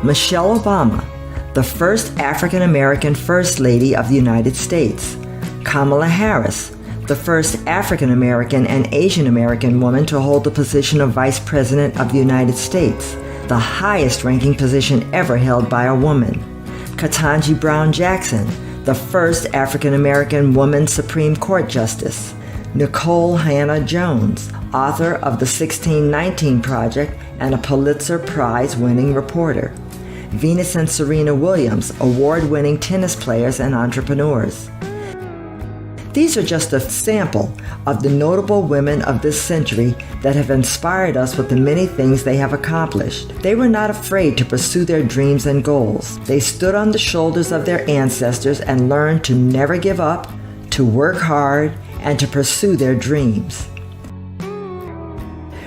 Michelle Obama, the first African American First Lady of the United States. Kamala Harris, the first African American and Asian American woman to hold the position of Vice President of the United States, the highest ranking position ever held by a woman. Ketanji Brown Jackson, the first African American woman Supreme Court Justice. Nicole Hannah Jones, author of the 1619 Project and a Pulitzer Prize-winning reporter. Venus and Serena Williams, award-winning tennis players and entrepreneurs. These are just a sample of the notable women of this century that have inspired us with the many things they have accomplished. They were not afraid to pursue their dreams and goals. They stood on the shoulders of their ancestors and learned to never give up, to work hard, and to pursue their dreams.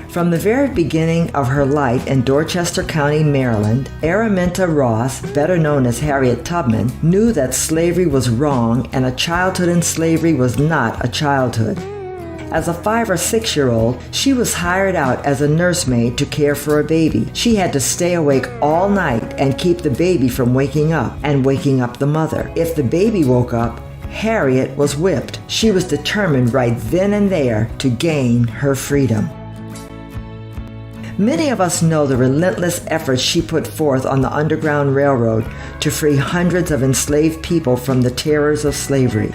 From the very beginning of her life in Dorchester County, Maryland, Araminta Ross, better known as Harriet Tubman, knew that slavery was wrong and a childhood in slavery was not a childhood. As a 5 or 6-year-old, she was hired out as a nursemaid to care for a baby. She had to stay awake all night and keep the baby from waking up and waking up the mother. If the baby woke up, Harriet was whipped. She was determined right then and there to gain her freedom. Many of us know the relentless efforts she put forth on the Underground Railroad to free hundreds of enslaved people from the terrors of slavery.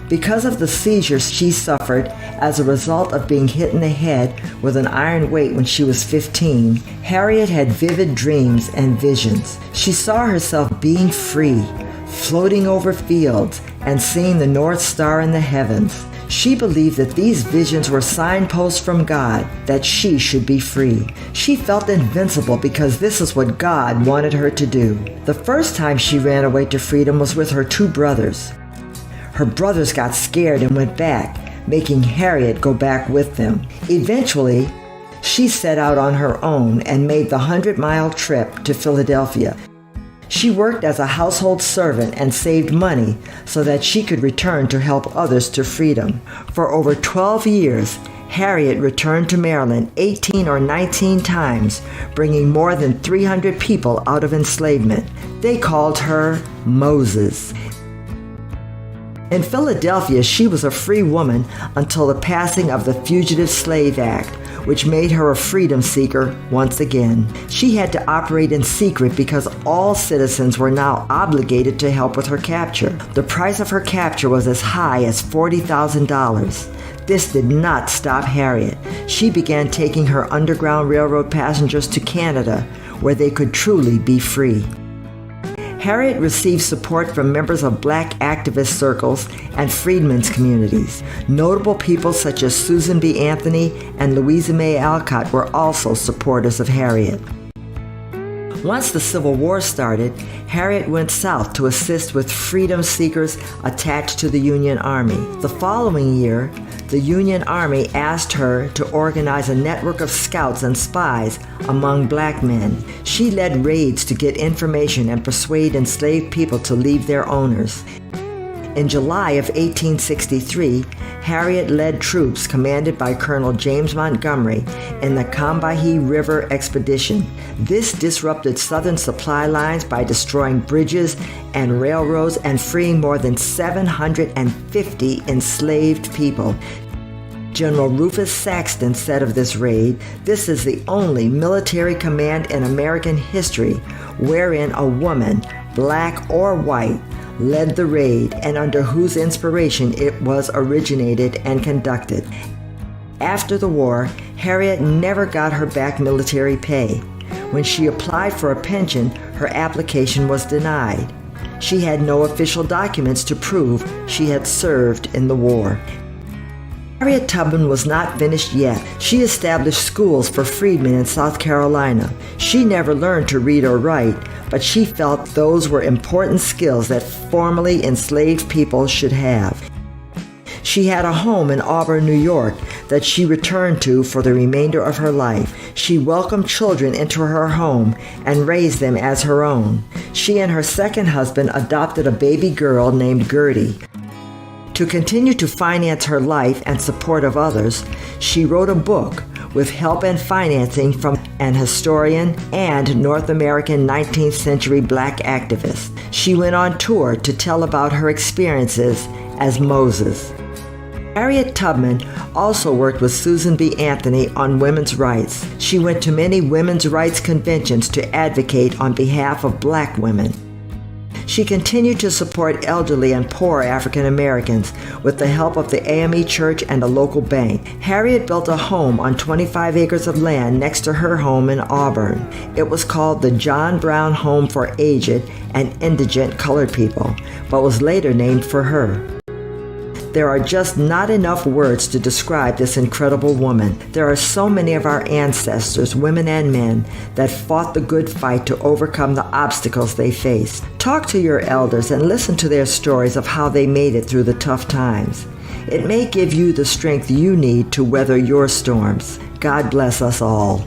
Because of the seizures she suffered as a result of being hit in the head with an iron weight when she was 15, Harriet had vivid dreams and visions. She saw herself being free, floating over fields, and seeing the North Star in the heavens. She believed that these visions were signposts from God that she should be free. She felt invincible because this is what God wanted her to do. The first time she ran away to freedom was with her 2 brothers. Her brothers got scared and went back, making Harriet go back with them. Eventually, she set out on her own and made the 100-mile trip to Philadelphia. She worked as a household servant and saved money so that she could return to help others to freedom. For over 12 years, Harriet returned to Maryland 18 or 19 times, bringing more than 300 people out of enslavement. They called her Moses. In Philadelphia, she was a free woman until the passing of the Fugitive Slave Act, which made her a freedom seeker once again. She had to operate in secret because all citizens were now obligated to help with her capture. The price of her capture was as high as $40,000. This did not stop Harriet. She began taking her Underground Railroad passengers to Canada, where they could truly be free. Harriet received support from members of Black activist circles and freedmen's communities. Notable people such as Susan B. Anthony and Louisa May Alcott were also supporters of Harriet. Once the Civil War started, Harriet went south to assist with freedom seekers attached to the Union Army. The following year, the Union Army asked her to organize a network of scouts and spies among black men. She led raids to get information and persuade enslaved people to leave their owners. In July of 1863, Harriet led troops commanded by Colonel James Montgomery in the Combahee River Expedition. This disrupted Southern supply lines by destroying bridges and railroads and freeing more than 750 enslaved people. General Rufus Saxton said of this raid, "This is the only military command in American history wherein a woman, black or white, led the raid and under whose inspiration it was originated and conducted." After the war, Harriet never got her back military pay. When she applied for a pension, her application was denied. She had no official documents to prove she had served in the war. Harriet Tubman was not finished yet. She established schools for freedmen in South Carolina. She never learned to read or write, but she felt those were important skills that formerly enslaved people should have. She had a home in Auburn, New York, that she returned to for the remainder of her life. She welcomed children into her home and raised them as her own. She and her second husband adopted a baby girl named Gertie. To continue to finance her life and support of others, she wrote a book with help and financing from an historian and North American 19th century black activist. She went on tour to tell about her experiences as Moses. Harriet Tubman also worked with Susan B. Anthony on women's rights. She went to many women's rights conventions to advocate on behalf of black women. She continued to support elderly and poor African Americans with the help of the AME Church and a local bank. Harriet built a home on 25 acres of land next to her home in Auburn. It was called the John Brown Home for Aged and Indigent Colored People, but was later named for her. There are just not enough words to describe this incredible woman. There are so many of our ancestors, women and men, that fought the good fight to overcome the obstacles they faced. Talk to your elders and listen to their stories of how they made it through the tough times. It may give you the strength you need to weather your storms. God bless us all.